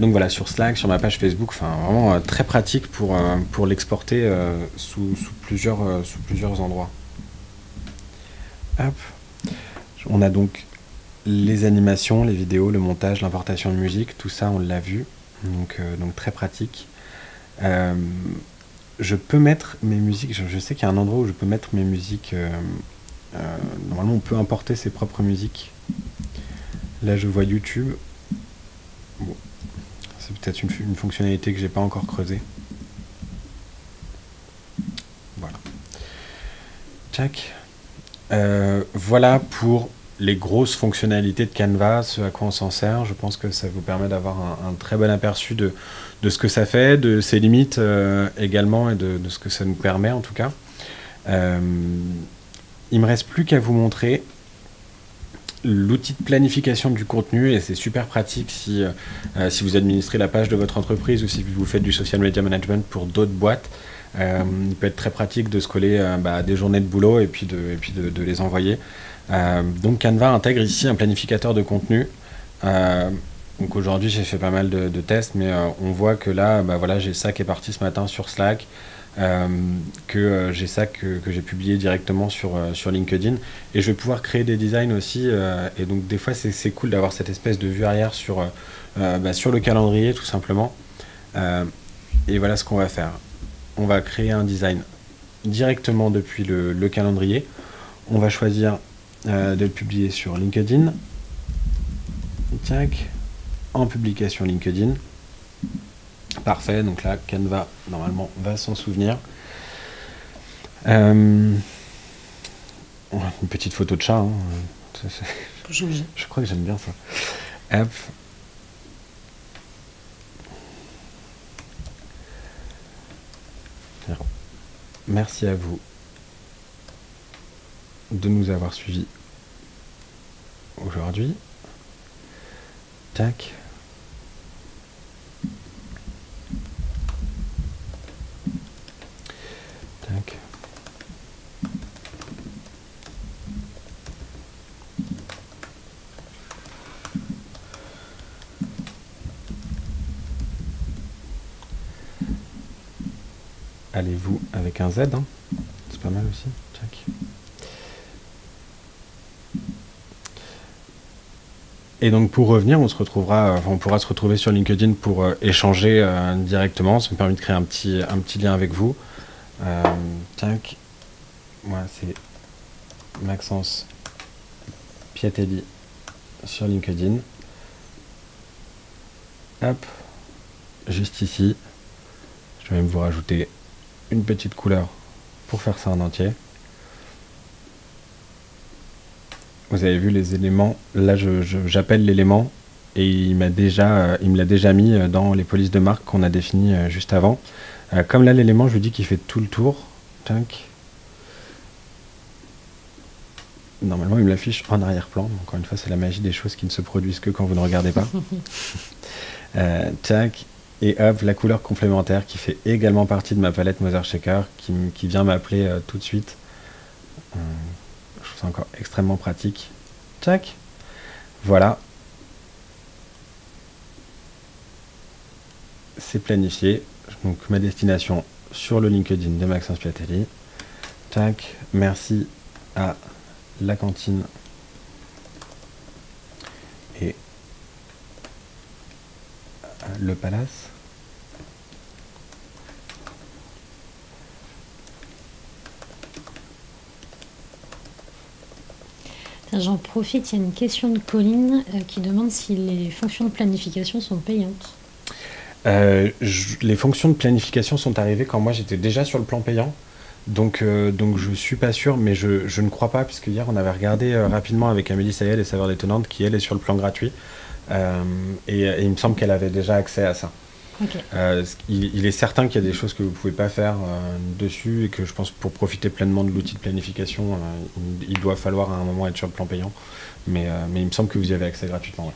Donc voilà, sur Slack, sur ma page Facebook, vraiment très pratique pour l'exporter sous plusieurs endroits. Hop. On a donc les animations, les vidéos, le montage, l'importation de musique, tout ça on l'a vu, donc très pratique. Je peux mettre mes musiques, je sais qu'il y a un endroit où je peux mettre mes musiques, normalement on peut importer ses propres musiques. Là je vois YouTube. Bon. C'est peut-être une fonctionnalité que j'ai pas encore creusée. Voilà. Tac. Voilà pour les grosses fonctionnalités de Canva, ce à quoi on s'en sert. Je pense que ça vous permet d'avoir un très bon aperçu de ce que ça fait, de ses limites également et de ce que ça nous permet en tout cas. Il me reste plus qu'à vous montrer l'outil de planification du contenu, et c'est super pratique si vous administrez la page de votre entreprise ou si vous faites du social media management pour d'autres boîtes. Il peut être très pratique de se coller à des journées de boulot et puis de les envoyer. Donc Canva intègre ici un planificateur de contenu. Donc aujourd'hui j'ai fait pas mal de tests, mais on voit que là voilà, j'ai ça qui est parti ce matin sur Slack. j'ai ça que j'ai publié directement sur LinkedIn. Et je vais pouvoir créer des designs aussi. Et donc, des fois, c'est cool d'avoir cette espèce de vue arrière sur le calendrier, tout simplement. Et voilà ce qu'on va faire. On va créer un design directement depuis le calendrier. On va choisir de le publier sur LinkedIn. Tac. En publication LinkedIn. Parfait, donc là, Canva, normalement, va s'en souvenir. Une petite photo de chat. Hein. Je crois que j'aime bien ça. Hop. Merci à vous de nous avoir suivis aujourd'hui. Tac. Tac. Allez-vous avec un Z, hein. C'est pas mal aussi. Tac. Et donc pour revenir, on pourra se retrouver sur LinkedIn pour échanger directement. Ça me permet de créer un petit lien avec vous. Tac. Moi, c'est Maxence Piatelli sur LinkedIn. Hop. Juste ici. Je vais même vous rajouter une petite couleur pour faire ça en entier. Vous avez vu les éléments. Là, j'appelle l'élément et il me l'a déjà mis dans les polices de marque qu'on a définies juste avant. Comme là, l'élément, je lui dis qu'il fait tout le tour. Tac. Normalement, il me l'affiche en arrière-plan. Encore une fois, c'est la magie des choses qui ne se produisent que quand vous ne regardez pas. Tac. Et hop, la couleur complémentaire qui fait également partie de ma palette Mother Shaker qui vient m'appeler tout de suite. Je trouve ça encore extrêmement pratique. Tac. Voilà. C'est planifié. Donc ma destination sur le LinkedIn de Maxence Piatelli. Tac. Merci à la cantine et le palace. J'en profite, il y a une question de Colline qui demande si les fonctions de planification sont payantes. Les fonctions de planification sont arrivées quand moi j'étais déjà sur le plan payant. Donc je suis pas sûr, mais je ne crois pas, puisque hier on avait regardé rapidement avec Amélie Sayel et Saveurs Détonnantes, qui elle est sur le plan gratuit. Et il me semble qu'elle avait déjà accès à ça. Okay. Il est certain qu'il y a des choses que vous ne pouvez pas faire dessus, et que je pense pour profiter pleinement de l'outil de planification, il doit falloir à un moment être sur le plan payant. Mais il me semble que vous y avez accès gratuitement. Ouais.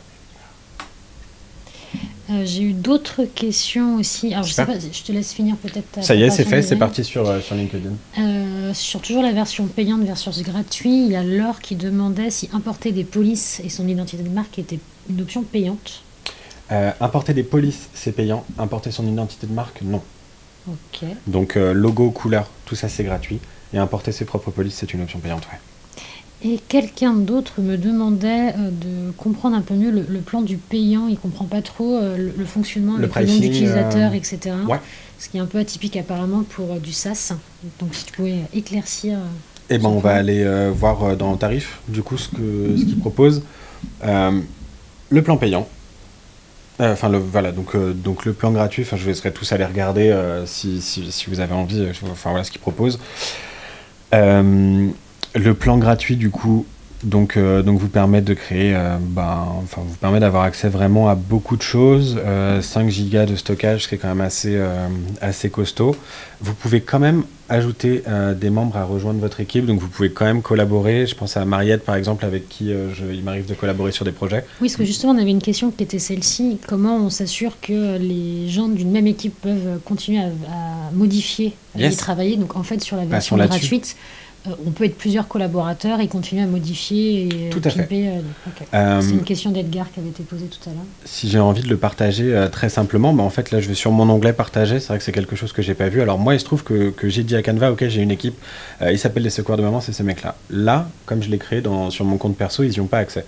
J'ai eu d'autres questions aussi. Alors je sais pas, je te laisse finir peut-être. Ça y est, c'est fait, c'est parti sur LinkedIn. Sur toujours la version payante versus gratuit, il y a Laure qui demandait si importer des polices et son identité de marque était une option payante. Importer des polices, c'est payant. Importer son identité de marque, non. Ok. Donc logo, couleur, tout ça c'est gratuit. Et importer ses propres polices, c'est une option payante, ouais. Et quelqu'un d'autre me demandait de comprendre un peu mieux le plan du payant. Il ne comprend pas trop le fonctionnement, le nom d'utilisateur, etc. Ouais. Ce qui est un peu atypique apparemment pour du SaaS. Donc si tu pouvais éclaircir... Eh ben, on va aller voir dans le tarif, du coup, ce qu'il propose. Le plan payant. Voilà, donc le plan gratuit, je vous laisserai tous aller regarder si vous avez envie, voilà ce qu'il propose. Le plan gratuit, du coup, donc vous permet de créer, vous permet d'avoir accès vraiment à beaucoup de choses, 5 gigas de stockage, ce qui est quand même assez costaud. Vous pouvez quand même ajouter des membres à rejoindre votre équipe, donc vous pouvez quand même collaborer. Je pense à Mariette, par exemple, avec qui il m'arrive de collaborer sur des projets. Oui, parce que justement, on avait une question qui était celle-ci. Comment on s'assure que les gens d'une même équipe peuvent continuer à modifier et travailler? Donc en fait, sur la version gratuite, on peut être plusieurs collaborateurs et continuer à modifier et Tout à fait. pimper. Ok. C'est une question d'Edgar qui avait été posée tout à l'heure. Si j'ai envie de le partager très simplement, en fait là je vais sur mon onglet partager, c'est vrai que c'est quelque chose que j'ai pas vu. Alors moi il se trouve que j'ai dit à Canva, ok j'ai une équipe, ils s'appellent les secours de maman, c'est ces mecs-là. Là, comme je l'ai créé sur mon compte perso, ils n'y ont pas accès.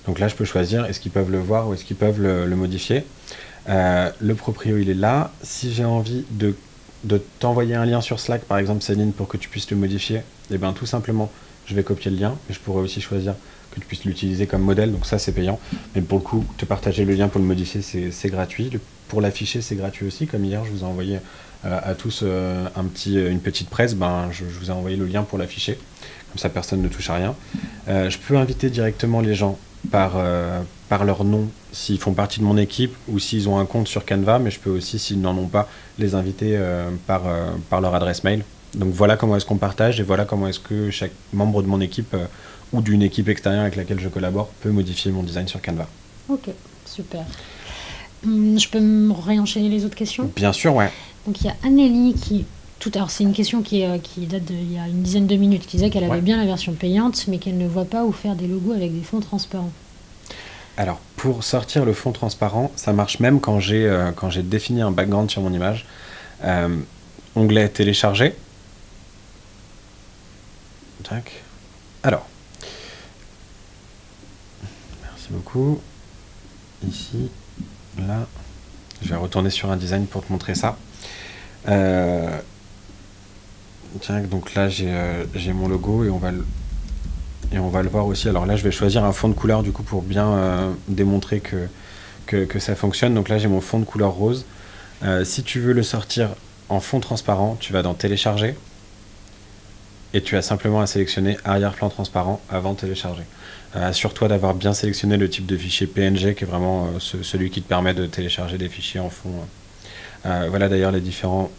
Donc là je peux choisir est-ce qu'ils peuvent le voir ou est-ce qu'ils peuvent le modifier. Le proprio il est là. Si j'ai envie de t'envoyer un lien sur Slack par exemple Céline pour que tu puisses le modifier, et bien tout simplement je vais copier le lien, mais je pourrais aussi choisir que tu puisses l'utiliser comme modèle, donc ça c'est payant, mais pour le coup te partager le lien pour le modifier c'est gratuit, pour l'afficher c'est gratuit aussi, comme hier je vous ai envoyé à tous une petite presse, je vous ai envoyé le lien pour l'afficher, comme ça personne ne touche à rien. Je peux inviter directement les gens par leur nom s'ils font partie de mon équipe ou s'ils ont un compte sur Canva, mais je peux aussi, s'ils n'en ont pas, les inviter par leur adresse mail. Donc voilà comment est-ce qu'on partage et voilà comment est-ce que chaque membre de mon équipe ou d'une équipe extérieure avec laquelle je collabore peut modifier mon design sur Canva. Ok, super. Je peux me réenchaîner les autres questions? Bien sûr, ouais. Donc il y a Anneli qui... Alors c'est une question qui date d'il y a une dizaine de minutes, qui disait qu'elle avait bien la version payante, mais qu'elle ne voit pas où faire des logos avec des fonds transparents. Alors, pour sortir le fond transparent, ça marche même quand j'ai défini un background sur mon image. Onglet télécharger. Tac. Alors. Merci beaucoup. Ici, là. Je vais retourner sur un design pour te montrer ça. Tiens, donc là, j'ai mon logo et on va le voir aussi. Alors là, je vais choisir un fond de couleur du coup pour bien démontrer que ça fonctionne. Donc là, j'ai mon fond de couleur rose. Si tu veux le sortir en fond transparent, tu vas dans télécharger et tu as simplement à sélectionner arrière-plan transparent avant de télécharger. Assure-toi d'avoir bien sélectionné le type de fichier PNG qui est vraiment celui qui te permet de télécharger des fichiers en fond. Voilà d'ailleurs les différents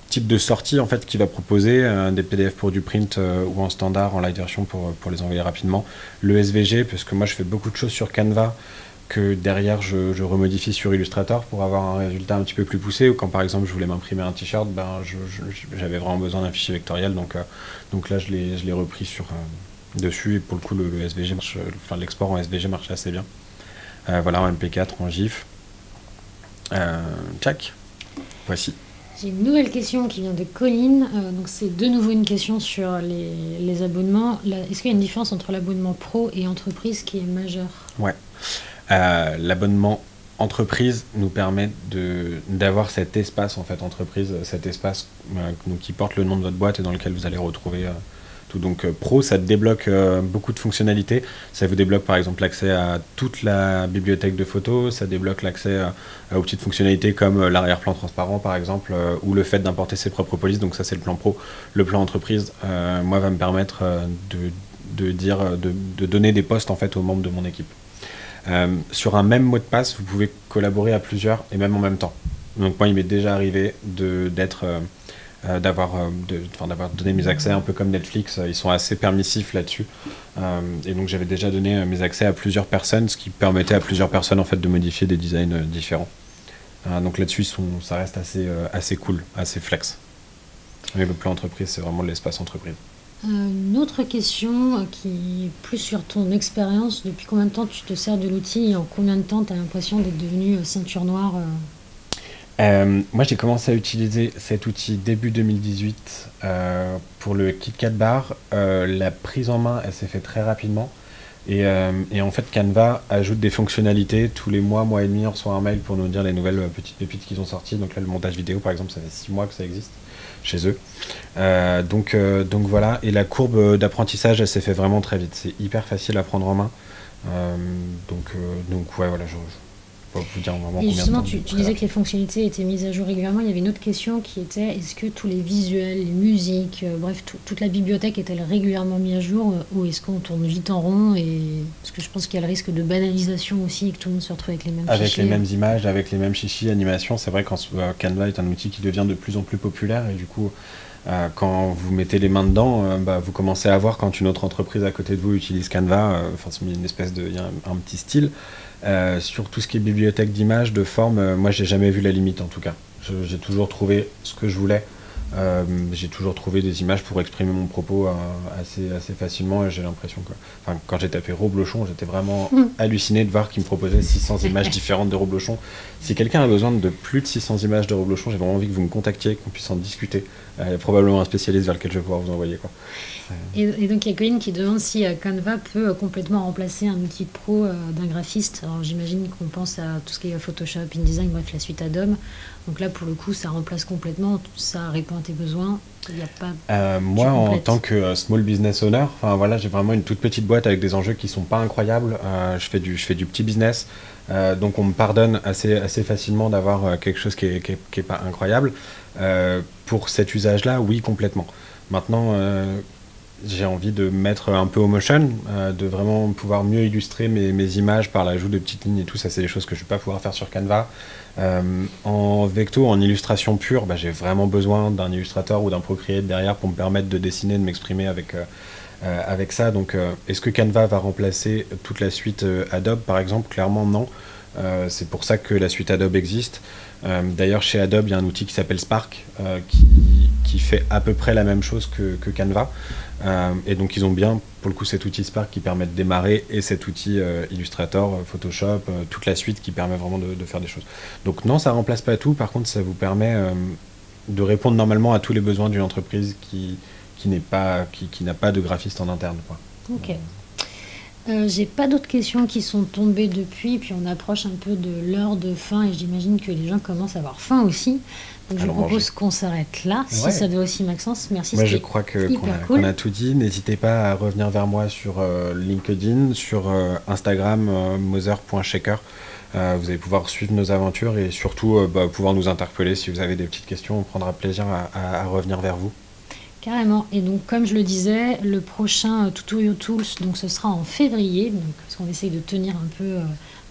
type de sortie en fait qu'il va proposer, des PDF pour du print ou en standard, en light version pour les envoyer rapidement. Le SVG, parce que moi je fais beaucoup de choses sur Canva que derrière je remodifie sur Illustrator pour avoir un résultat un petit peu plus poussé, ou quand par exemple je voulais m'imprimer un t-shirt, j'avais vraiment besoin d'un fichier vectoriel, donc là je l'ai repris dessus, et pour le coup le SVG marche, l'export en SVG marche assez bien. Voilà, en MP4, en GIF. Tac, voici. J'ai une nouvelle question qui vient de Colline. Donc c'est de nouveau une question sur les abonnements. Est-ce qu'il y a une différence entre l'abonnement pro et entreprise qui est majeure? Ouais. L'abonnement entreprise nous permet d'avoir cet espace en fait entreprise, cet espace qui porte le nom de votre boîte et dans lequel vous allez retrouver tout. Donc pro, ça débloque beaucoup de fonctionnalités. Ça vous débloque par exemple l'accès à toute la bibliothèque de photos, ça débloque l'accès aux petites fonctionnalités comme l'arrière-plan transparent par exemple, ou le fait d'importer ses propres polices. Donc ça c'est le plan pro. Le plan entreprise, moi, va me permettre de donner des postes en fait aux membres de mon équipe. Sur un même mot de passe, vous pouvez collaborer à plusieurs et même en même temps. Donc moi, il m'est déjà arrivé d'avoir donné mes accès un peu comme Netflix. Ils sont assez permissifs là-dessus. Et donc j'avais déjà donné mes accès à plusieurs personnes, ce qui permettait à plusieurs personnes en fait de modifier des designs différents. Donc là-dessus, ça reste assez cool, assez flex. Mais le plan entreprise, c'est vraiment l'espace entreprise. Une autre question qui est plus sur ton expérience. Depuis combien de temps tu te sers de l'outil et en combien de temps tu as l'impression d'être devenu ceinture noire? Moi, j'ai commencé à utiliser cet outil début 2018 pour le KitKat Bar. La prise en main, elle s'est faite très rapidement. Et en fait, Canva ajoute des fonctionnalités. Tous les mois et demi, on reçoit un mail pour nous dire les nouvelles petites pépites qu'ils ont sorties. Donc là, le montage vidéo, par exemple, ça fait 6 mois que ça existe chez eux. Donc voilà, et la courbe d'apprentissage, elle s'est fait vraiment très vite. C'est hyper facile à prendre en main. Donc ouais, voilà, je peux vous dire vraiment et justement, combien de temps. tu disais que les fonctionnalités étaient mises à jour régulièrement. Il y avait une autre question qui était, est-ce que tous les visuels, les musiques, bref, toute la bibliothèque est-elle régulièrement mise à jour, ou est-ce qu'on tourne vite en rond? Parce que je pense qu'il y a le risque de banalisation aussi, et que tout le monde se retrouve avec les mêmes fichiers. Avec les mêmes images, avec les mêmes chichis, animations. C'est vrai que Canva est un outil qui devient de plus en plus populaire, et du coup, quand vous mettez les mains dedans, vous commencez à voir quand une autre entreprise à côté de vous utilise Canva. Il y a un petit style. Sur tout ce qui est bibliothèque d'images, de formes, moi j'ai jamais vu la limite en tout cas. J'ai toujours trouvé ce que je voulais J'ai toujours trouvé des images pour exprimer mon propos assez facilement et j'ai l'impression que... Enfin, quand j'ai tapé Roblochon, j'étais vraiment halluciné de voir qu'il me proposait 600 images différentes de Roblochon. Si quelqu'un a besoin de plus de 600 images de Roblochon, j'ai vraiment envie que vous me contactiez, qu'on puisse en discuter. Il y a probablement un spécialiste vers lequel je vais pouvoir vous envoyer, quoi. Et donc il y a Colline qui demande si Canva peut complètement remplacer un outil pro d'un graphiste. Alors j'imagine qu'on pense à tout ce qui est Photoshop, InDesign, bref la suite Adobe. Donc là pour le coup ça remplace complètement, ça répond à tes besoins. Il y a pas. Moi en tant que small business owner, enfin voilà, j'ai vraiment une toute petite boîte avec des enjeux qui sont pas incroyables. Je fais du petit business, donc on me pardonne assez facilement d'avoir quelque chose qui est pas incroyable. Pour cet usage-là, oui complètement. Maintenant. J'ai envie de mettre un peu au motion, de vraiment pouvoir mieux illustrer mes images par l'ajout de petites lignes et tout. Ça, c'est des choses que je ne vais pas pouvoir faire sur Canva. En vecto, en illustration pure, j'ai vraiment besoin d'un illustrateur ou d'un Procreate derrière pour me permettre de dessiner, de m'exprimer avec ça. Donc, est-ce que Canva va remplacer toute la suite Adobe, par exemple? Clairement, non. C'est pour ça que la suite Adobe existe. D'ailleurs, chez Adobe, il y a un outil qui s'appelle Spark qui fait à peu près la même chose que Canva. Et donc, ils ont bien, pour le coup, cet outil Spark qui permet de démarrer et cet outil Illustrator, Photoshop, toute la suite qui permet vraiment de faire des choses. Donc, non, ça ne remplace pas tout. Par contre, ça vous permet de répondre normalement à tous les besoins d'une entreprise qui n'a pas de graphiste en interne, quoi. Ok. J'ai pas d'autres questions qui sont tombées depuis, puis on approche un peu de l'heure de fin et j'imagine que les gens commencent à avoir faim aussi. Donc je propose qu'on s'arrête là, si ça doit aussi Maxence. Merci. Moi je crois qu'on a tout dit. N'hésitez pas à revenir vers moi sur LinkedIn, sur Instagram, mother.shaker. Vous allez pouvoir suivre nos aventures et surtout pouvoir nous interpeller si vous avez des petites questions. On prendra plaisir à revenir vers vous. Carrément. Et donc, comme je le disais, le prochain Tutorial Tools, donc ce sera en février, donc, parce qu'on essaye de tenir un peu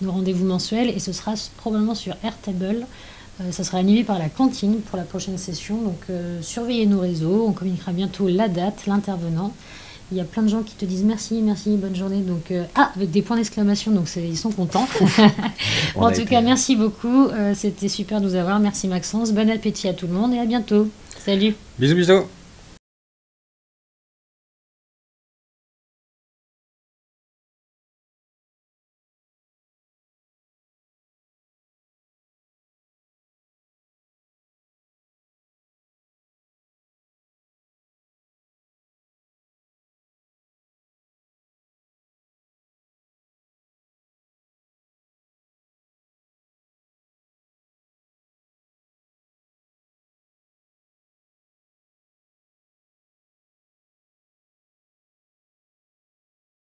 nos rendez-vous mensuels, et ce sera probablement sur Airtable. Ça sera animé par la cantine pour la prochaine session. Donc, surveillez nos réseaux. On communiquera bientôt la date, l'intervenant. Il y a plein de gens qui te disent merci, bonne journée. Donc, avec des points d'exclamation, donc ils sont contents. En tout cas, merci beaucoup. C'était super de vous avoir. Merci Maxence. Bon appétit à tout le monde et à bientôt. Salut. Bisous, bisous.